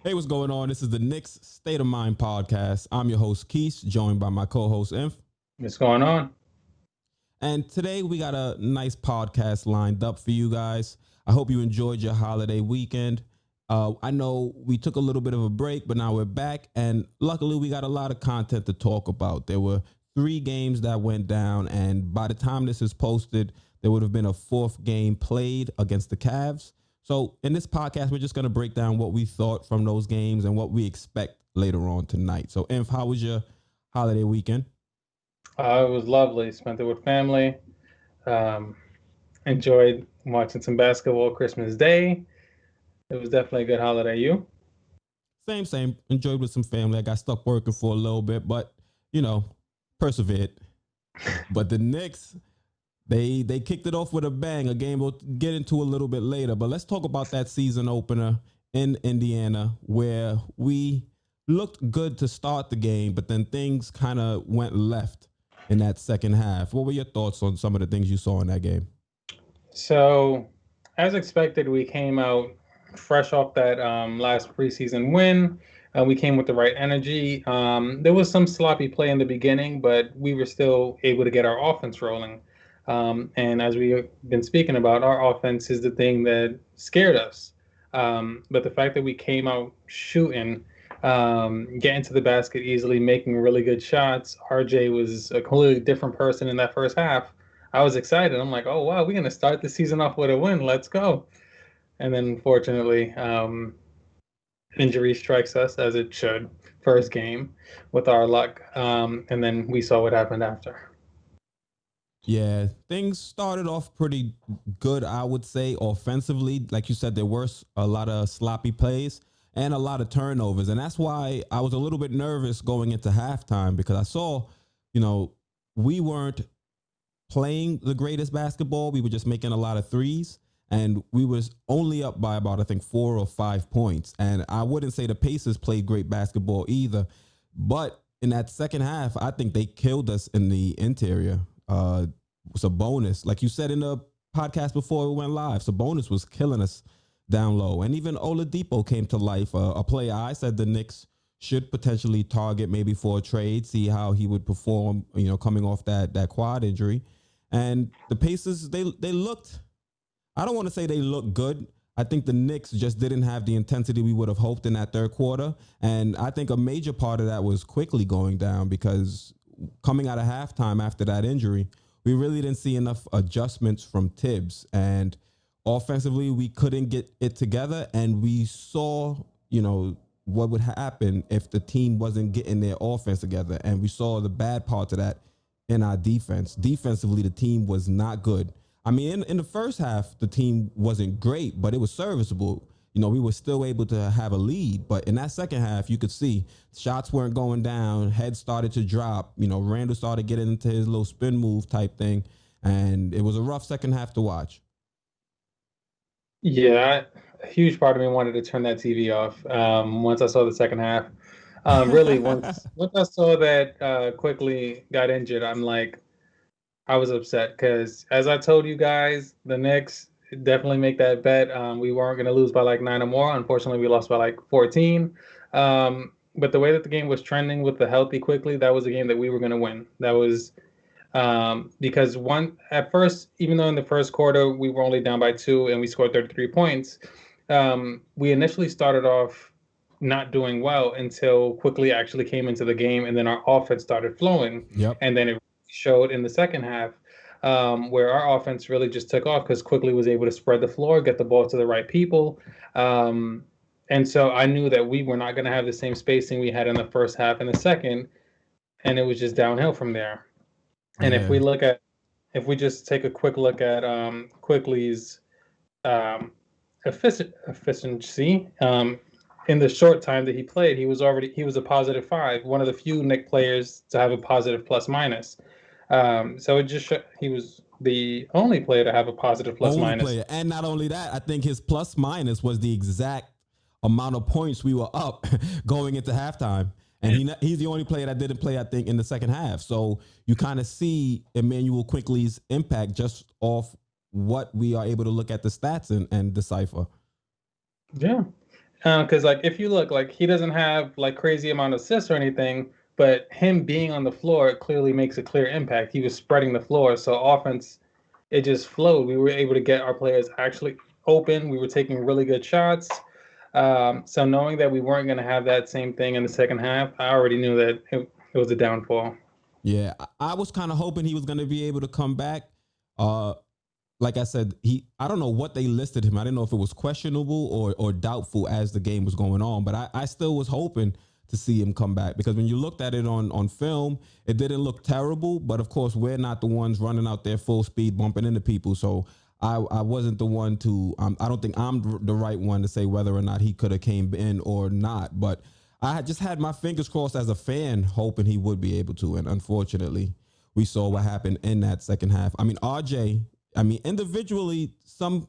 Hey, what's going on? This is the Knicks State of Mind podcast. I'm your host, Quis, joined by my co-host, Inf. What's going on? And today we got a nice podcast lined up for you guys. I hope you enjoyed your holiday weekend. I know we took a little bit of a break, but now we're back. And luckily, we got a lot of content to talk about. There were 3 games that went down. And by the time this is posted, there would have been a 4th game played against the Cavs. So in this podcast, we're just going to break down what we thought from those games and what we expect later on tonight. So, Inf, how was your holiday weekend? It was lovely. Spent it with family. Um, Enjoyed watching some basketball Christmas Day. It was definitely a good holiday. You? Same. Enjoyed with some family. I got stuck working for a little bit, but you know, persevered. But the Knicks, they kicked it off with a bang. A game we'll get into a little bit later. But let's talk about that season opener in Indiana, where we looked good to start the game, but then things kind of went left in that second half. What were your thoughts on some of the things you saw in that game? So, as expected, we came out fresh off that last preseason win. We came with the right energy. There was some sloppy play in the beginning, but we were still able to get our offense rolling. And as we've been speaking about, our offense is the thing that scared us. But the fact that we came out shooting, getting to the basket easily, making really good shots, RJ was a completely different person in that first half. I was excited. I'm like, oh wow, we're gonna start the season off with a win. Let's go. And then unfortunately, injury strikes us as it should. First game with our luck, and then we saw what happened after. Yeah, things started off pretty good, I would say, offensively. Like you said, there were a lot of sloppy plays and a lot of turnovers. And that's why I was a little bit nervous going into halftime because I saw, you know, we weren't playing the greatest basketball. We were just making a lot of threes. And we was only up by about, I think, 4 or 5 points. And I wouldn't say the Pacers played great basketball either. But in that second half, I think they killed us in the interior. Sabonis, like you said in the podcast before we went live, Sabonis was killing us down low, and even Oladipo came to life. A player I said the Knicks should potentially target maybe for a trade, see how he would perform. You know, coming off that quad injury, and the Pacers they looked. I don't want to say they looked good. I think the Knicks just didn't have the intensity we would have hoped in that third quarter, and I think a major part of that was quickly going down because coming out of halftime after that injury, we really didn't see enough adjustments from Tibbs. And offensively, we couldn't get it together. And we saw, what would happen if the team wasn't getting their offense together. And we saw the bad parts of that in our defense. Defensively, the team was not good. I mean, in the first half, the team wasn't great, but it was serviceable. We were still able to have a lead. But in that second half, you could see shots weren't going down. Heads started to drop. Randall started getting into his little spin move type thing. And it was a rough second half to watch. Yeah, a huge part of me wanted to turn that TV off once I saw the second half. Really, once I saw that quickly got injured, I'm like, I was upset because, as I told you guys, the Knicks definitely make that bet. We weren't going to lose by like 9 or more. Unfortunately, we lost by like 14. But the way that the game was trending with the healthy quickly, that was a game that we were going to win. That was because at first, even though in the first quarter we were only down by 2 and we scored 33 points, we initially started off not doing well until quickly actually came into the game, and then our offense started flowing, Yep. and then it showed in the second half, where our offense really just took off because quickly was able to spread the floor, get the ball to the right people. And so I knew that we were not going to have the same spacing we had in the first half and the second, and it was just downhill from there. And Yeah. if we just take a quick look at Quickly's um, efficiency, in the short time that he played, he was a +5, one of the few Nick players to have a positive plus minus. So it just he was the only player to have a positive plus Only minus. player. And not only that, I think his plus minus was the exact amount of points we were up going into halftime. And he's the only player that didn't play, I think, in the second half. So you kind of see Emmanuel Quickly's impact just off what we are able to look at the stats and decipher. Yeah. Because like if you look, like he doesn't have like crazy amount of assists or anything, but him being on the floor clearly makes a clear impact. He was spreading the floor, so offense it just flowed. We were able to get our players actually open. We were taking really good shots. So knowing that we weren't going to have that same thing in the second half, I already knew that it was a downfall. Yeah, I was kind of hoping he was going to be able to come back. Uh, like I said, I don't know what they listed him. I didn't know if it was questionable or doubtful as the game was going on, but I still was hoping to see him come back because when you looked at it on film, it didn't look terrible. But of course, we're not the ones running out there full speed, bumping into people. So I wasn't the one to. I don't think I'm the right one to say whether or not he could have came in or not. But I had just had my fingers crossed as a fan, hoping he would be able to. And unfortunately, we saw what happened in that second half. I mean, RJ. I mean, individually, some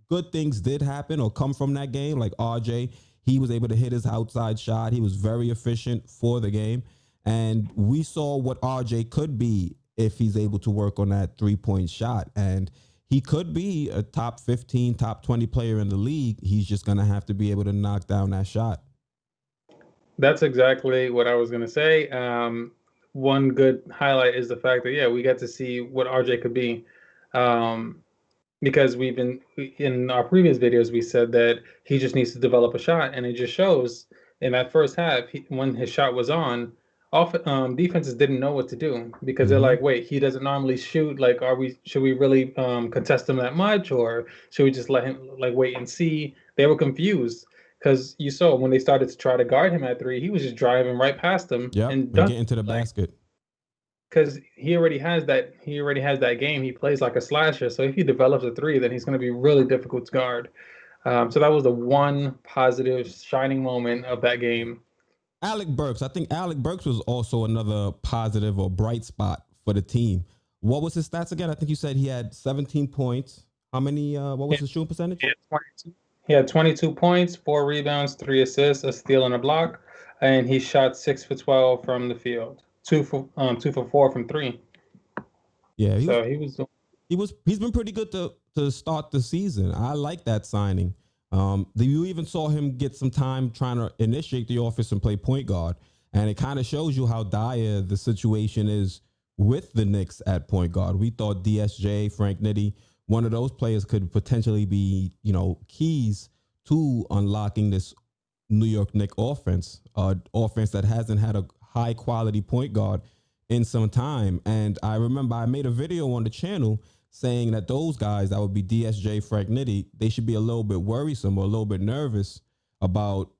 good things did happen or come from that game. Like RJ, he was able to hit his outside shot. He was very efficient for the game. And we saw what RJ could be if he's able to work on that 3-point shot. And he could be a top 15, top 20 player in the league. He's just going to have to be able to knock down that shot. That's exactly what I was going to say. One good highlight is the fact that yeah, we got to see what RJ could be. Um, because we've been in our previous videos we said that he just needs to develop a shot, and it just shows in that first half when his shot was on, off defenses didn't know what to do because they're Mm-hmm. like, wait, he doesn't normally shoot. Like, are we should we really contest him that much, or should we just let him like wait and see? They were confused because you saw when they started to try to guard him at three, he was just driving right past them Yep. and And dunk get into the like basket. because he already has that game. He plays like a slasher. So if he develops a three, then he's going to be really difficult to guard. So that was the one positive shining moment of that game. Alec Burks. I think Alec Burks was also another positive or bright spot for the team. What was his stats again? I think you said he had 17 points. How many? What He was his shooting he percentage? had 22. He had 22 points, 4 rebounds, 3 assists, a steal, and a block, and he shot 6 for 12 from the field, 2 for 4 from three. Yeah, So he was he's been pretty good to start the season. I like that signing. You even saw him get some time trying to initiate the offense and play point guard, and it kind of shows you how dire the situation is with the Knicks at point guard. We thought DSJ, Frank Nitti, one of those players could potentially be, keys to unlocking this New York Knicks offense, offense that hasn't had a high quality point guard in some time. And I remember I made a video on the channel saying that those guys, that would be DSJ, Frank Nitti, they should be a little bit worrisome or a little bit nervous about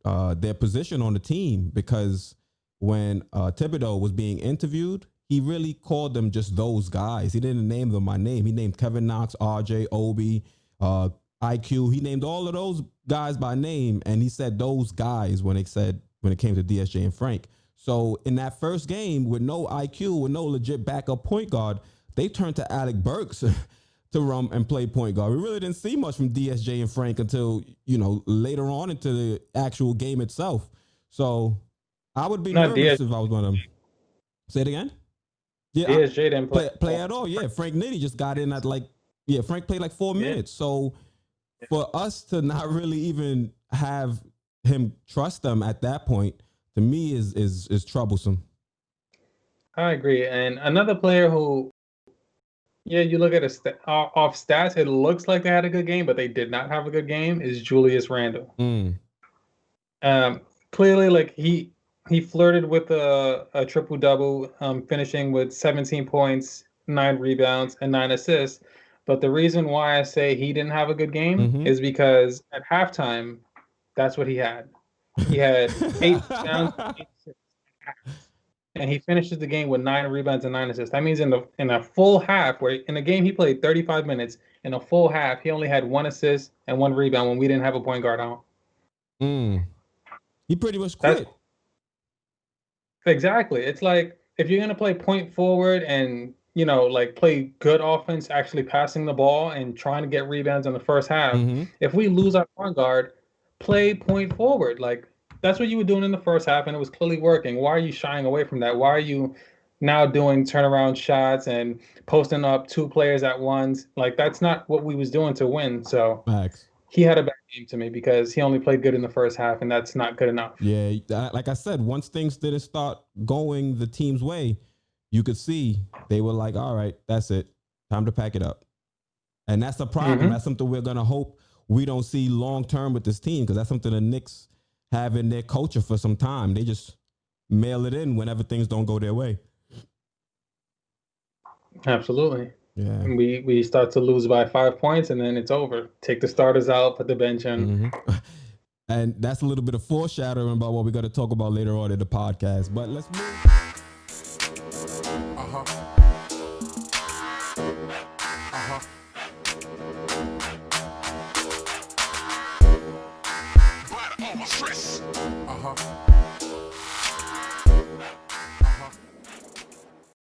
their position on the team because when Thibodeau was being interviewed, he really called them just those guys. He didn't name them by name. He named Kevin Knox, RJ, Obi, uh, IQ. He named all of those guys by name, and he said those guys when it came to DSJ and Frank. So in that first game, with no IQ, with no legit backup point guard, they turned to Alec Burks to run and play point guard. We really didn't see much from DSJ and Frank until later on into the actual game itself. So I would be not nervous DS, if I was one of them. Say it again. Yeah, DSJ didn't play play at all. Yeah, Frank Nitti just got in at Frank played like 4 minutes. Yeah. So for us to not really even have him trust them at that point, to me is troublesome. I agree. And another player who, yeah, you look at off stats, it looks like they had a good game, but they did not have a good game, is Julius Randle. Mm. Um, Clearly, like he flirted with a triple double, finishing with 17 points, 9 rebounds, and 9 assists. But the reason why I say he didn't have a good game Mm-hmm. is because at halftime, that's what he had. He had 8 rebounds, 8 assists, and he finishes the game with 9 rebounds and 9 assists. That means in a full half, where in a game he played 35 minutes, in a full half he only had 1 assist and 1 rebound when we didn't have a point guard out. Mm. He pretty much That's quit. exactly. It's like if you're gonna play point forward and like play good offense, actually passing the ball and trying to get rebounds in the first half. Mm-hmm. If we lose our point guard, play point forward. Like that's what you were doing in the first half, and it was clearly working. Why are you shying away from that? Why are you now doing turnaround shots and posting up two players at once? Like that's not what we was doing to win. So Max. he had a bad game to me because he only played good in the first half, and that's not good enough. Yeah, like I said, once things didn't start going the team's way, you could see they were like, all right, that's it. Time to pack it up. And that's the problem. Hmm. That's something we're going to hope we don't see long term with this team, because that's something the Knicks have in their culture for some time. They just mail it in whenever things don't go their way. Absolutely. Yeah. And we start to lose by 5 points, and then it's over. Take the starters out, put the bench in. Hmm. And that's a little bit of foreshadowing about what we're going to talk about later on in the podcast. But let's move. Uh-huh. Uh-huh. But all my stress. Uh-huh.